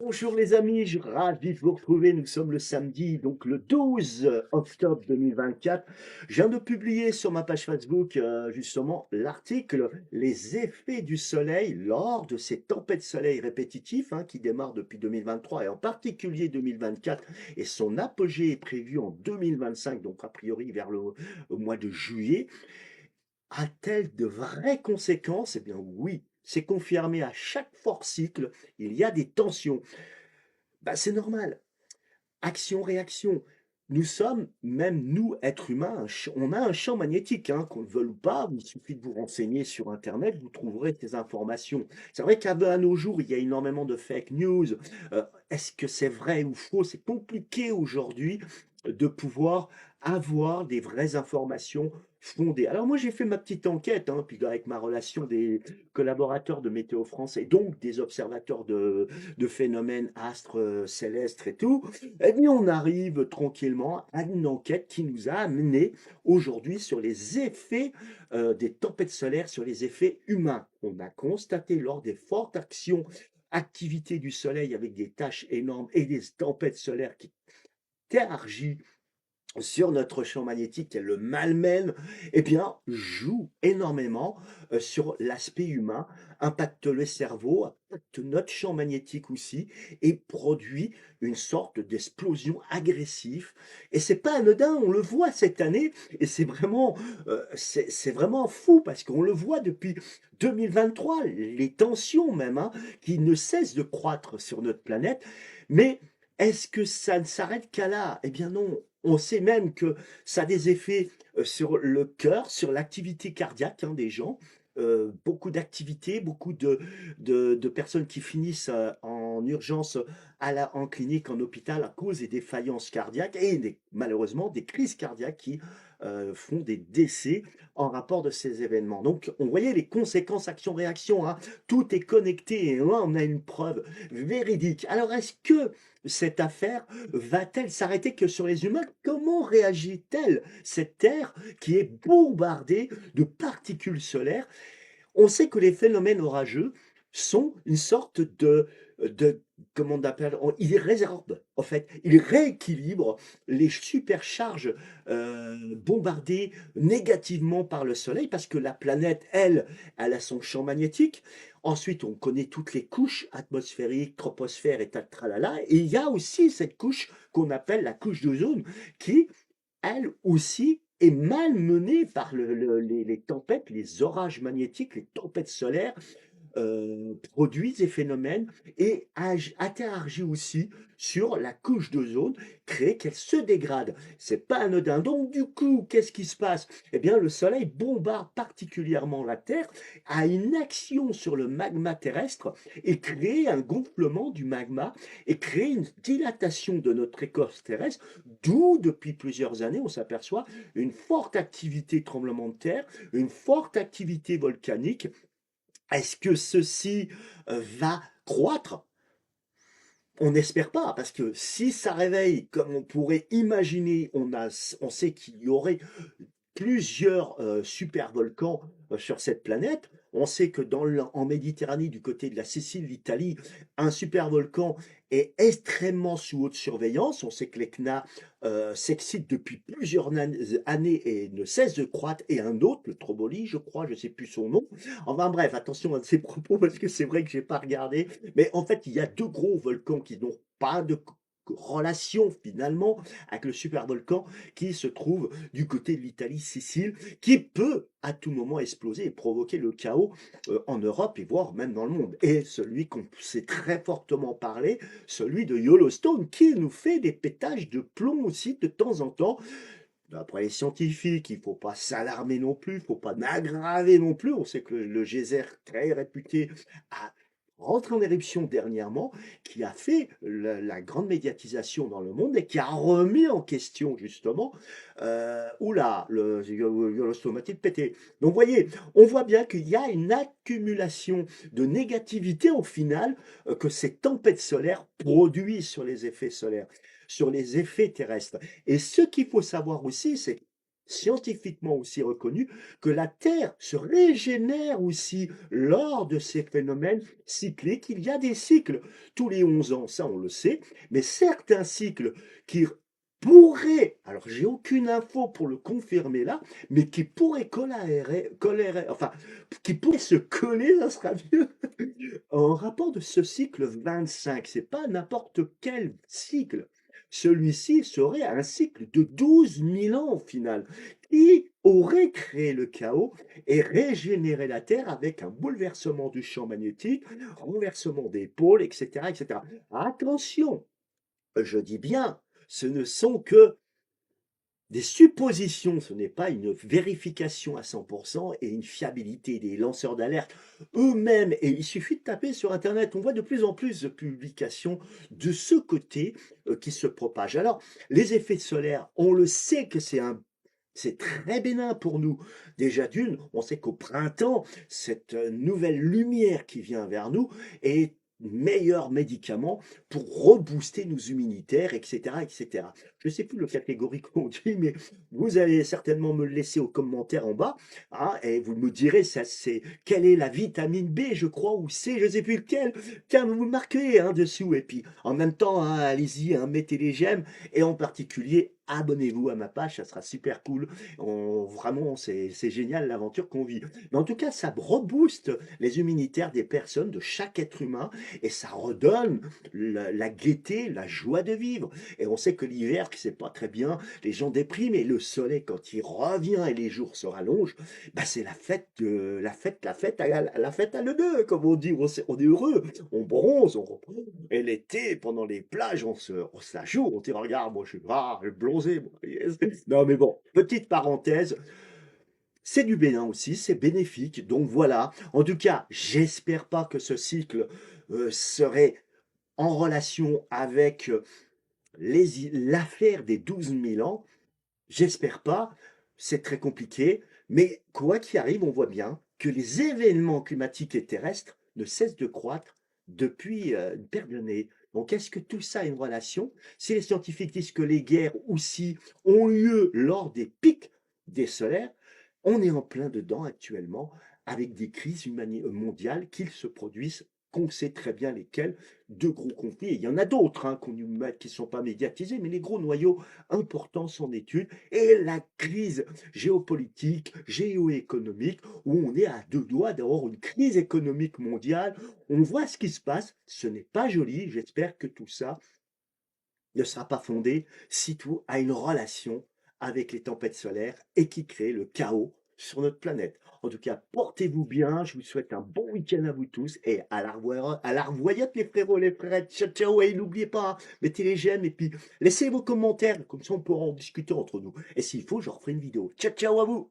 Bonjour les amis, je suis ravi de vous retrouver. Nous sommes le samedi, donc le 12 octobre 2024. Je viens de publier sur ma page Facebook justement l'article Les effets du soleil lors de ces tempêtes de soleil répétitifs qui démarrent depuis 2023 et en particulier 2024 et son apogée est prévu en 2025, donc a priori vers au mois de juillet. A-t-elle de vraies conséquences? Eh bien oui, c'est confirmé à chaque fort cycle, il y a des tensions. Bah, c'est normal. Action-réaction. Nous sommes, même nous, êtres humains, on a un champ magnétique, qu'on le veuille ou pas. Il suffit de vous renseigner sur Internet, vous trouverez ces informations. C'est vrai qu'à nos jours, il y a énormément de fake news. Est-ce que c'est vrai ou faux? C'est compliqué aujourd'hui de pouvoir avoir des vraies informations fondées. Alors moi, j'ai fait ma petite enquête, puis avec ma relation des collaborateurs de Météo France et donc des observateurs de phénomènes astres célestes et tout, eh bien, on arrive tranquillement à une enquête qui nous a amené aujourd'hui sur les effets des tempêtes solaires, sur les effets humains. On a constaté lors des fortes activités du Soleil avec des taches énormes et des tempêtes solaires qui élargissent sur notre champ magnétique, le malmène, eh bien, joue énormément sur l'aspect humain, impacte le cerveau, impacte notre champ magnétique aussi, et produit une sorte d'explosion agressive. Et c'est pas anodin, on le voit cette année, et c'est vraiment fou parce qu'on le voit depuis 2023, les tensions même, qui ne cessent de croître sur notre planète. Mais est-ce que ça ne s'arrête qu'à là? Eh bien non, on sait même que ça a des effets sur le cœur, sur l'activité cardiaque des gens. Beaucoup d'activités, beaucoup de personnes qui finissent en urgence en clinique, en hôpital à cause des défaillances cardiaques et malheureusement des crises cardiaques qui font des décès en rapport de ces événements. Donc on voyait les conséquences action-réaction, tout est connecté et là on a une preuve véridique. Alors est-ce que cette affaire va-t-elle s'arrêter que sur les humains? Comment réagit-elle, cette Terre qui est bombardée de particules solaires? On sait que les phénomènes orageux sont une sorte de comment on appelle, ils résorbent, en fait, ils rééquilibrent les supercharges bombardées négativement par le Soleil parce que la planète, elle a son champ magnétique. Ensuite, on connaît toutes les couches atmosphériques, troposphère et tralala. Et il y a aussi cette couche qu'on appelle la couche d'ozone qui, elle aussi, est malmenée par les tempêtes, les orages magnétiques, les tempêtes solaires produisent des phénomènes et interagit aussi sur la couche d'ozone, crée qu'elle se dégrade. C'est pas anodin. Donc du coup, qu'est-ce qui se passe? Eh bien, le Soleil bombarde particulièrement la Terre, a une action sur le magma terrestre et crée un gonflement du magma et crée une dilatation de notre écorce terrestre, d'où depuis plusieurs années on s'aperçoit une forte activité tremblement de terre, une forte activité volcanique. Est-ce que ceci va croître? On n'espère pas, parce que si ça réveille, comme on pourrait imaginer, on sait qu'il y aurait plusieurs supervolcans sur cette planète. On sait que en Méditerranée, du côté de la Sicile, l'Italie, un supervolcan est extrêmement sous haute surveillance. On sait que l'ECNA s'excite depuis plusieurs années et ne cesse de croître. Et un autre, le Troboli, je crois, je ne sais plus son nom. Enfin bref, attention à ces propos parce que c'est vrai que je n'ai pas regardé. Mais en fait, il y a deux gros volcans qui n'ont pas de relation finalement avec le supervolcan qui se trouve du côté de l'Italie, Sicile, qui peut à tout moment exploser et provoquer le chaos en Europe et voire même dans le monde. Et celui qu'on s'est très fortement parlé, celui de Yellowstone, qui nous fait des pétages de plomb aussi de temps en temps. D'après les scientifiques, il ne faut pas s'alarmer non plus, il ne faut pas n'aggraver non plus. On sait que le geyser très réputé a rentré en éruption dernièrement, qui a fait la grande médiatisation dans le monde et qui a remis en question justement, oula, le stomatique pété. Donc vous voyez, on voit bien qu'il y a une accumulation de négativité au final que ces tempêtes solaires produisent sur les effets solaires, sur les effets terrestres. Et ce qu'il faut savoir aussi, c'est scientifiquement aussi reconnu que la Terre se régénère aussi lors de ces phénomènes cycliques. Il y a des cycles tous les 11 ans, ça on le sait, mais certains cycles qui pourraient, alors j'ai aucune info pour le confirmer là, mais qui pourraient enfin, qui pourraient se coller, ça sera mieux, en rapport de ce cycle 25. C'est pas n'importe quel cycle. Celui-ci serait un cycle de 12 000 ans au final, qui aurait créé le chaos et régénéré la Terre avec un bouleversement du champ magnétique, renversement des pôles, etc., etc. Attention, je dis bien, ce ne sont que des suppositions, ce n'est pas une vérification à 100% et une fiabilité des lanceurs d'alerte eux-mêmes. Et il suffit de taper sur Internet, on voit de plus en plus de publications de ce côté qui se propagent. Alors, les effets solaires, on le sait que c'est très bénin pour nous. Déjà d'une, on sait qu'au printemps, cette nouvelle lumière qui vient vers nous est meilleur médicament pour rebooster nos immunitaires, etc., etc. Je ne sais plus le catégorie qu'on dit, mais vous allez certainement me le laisser au commentaire en bas, hein, et vous me direz ça, c'est quelle est la vitamine B, je crois, ou C, je ne sais plus lequel. Tiens, vous marquez hein, dessous, et puis en même temps, hein, allez-y, hein, mettez les j'aime, et en particulier, abonnez-vous à ma page, ça sera super cool. Vraiment, c'est génial l'aventure qu'on vit. Mais en tout cas, ça rebooste les immunitaires des personnes, de chaque être humain, et ça redonne la gaieté, la joie de vivre. Et on sait que l'hiver, que c'est pas très bien, les gens dépriment, et le soleil, quand il revient et les jours se rallongent, bah c'est la fête à l'œuf, comme on dit, on est heureux, on bronze, et l'été, pendant les plages, on se la joue, on dit, regarde, moi je suis bronzé, moi. Yes. Non mais bon, petite parenthèse, c'est du bénin aussi, c'est bénéfique, donc voilà. En tout cas, j'espère pas que ce cycle serait en relation avec l'affaire des 12 000 ans. J'espère pas, c'est très compliqué, mais quoi qu'il arrive, on voit bien que les événements climatiques et terrestres ne cessent de croître depuis une paire d'années. Donc est-ce que tout ça a une relation? Si les scientifiques disent que les guerres aussi ont lieu lors des pics des solaires, on est en plein dedans actuellement avec des crises mondiales qui se produisent, qu'on sait très bien lesquelles, de gros conflits. Et il y en a d'autres hein, qui ne sont pas médiatisés, mais les gros noyaux importants sont en étude. Et la crise géopolitique, géoéconomique, où on est à deux doigts d'avoir une crise économique mondiale. On voit ce qui se passe. Ce n'est pas joli. J'espère que tout ça ne sera pas fondé si tout a une relation avec les tempêtes solaires et qui crée le chaos sur notre planète. En tout cas, portez-vous bien. Je vous souhaite un bon week-end à vous tous et à la revoyette les frérots, les frérettes. Ciao, ciao. Et n'oubliez pas, mettez les j'aime et puis laissez vos commentaires. Comme ça, on pourra en discuter entre nous. Et s'il faut, je referai une vidéo. Ciao, ciao à vous.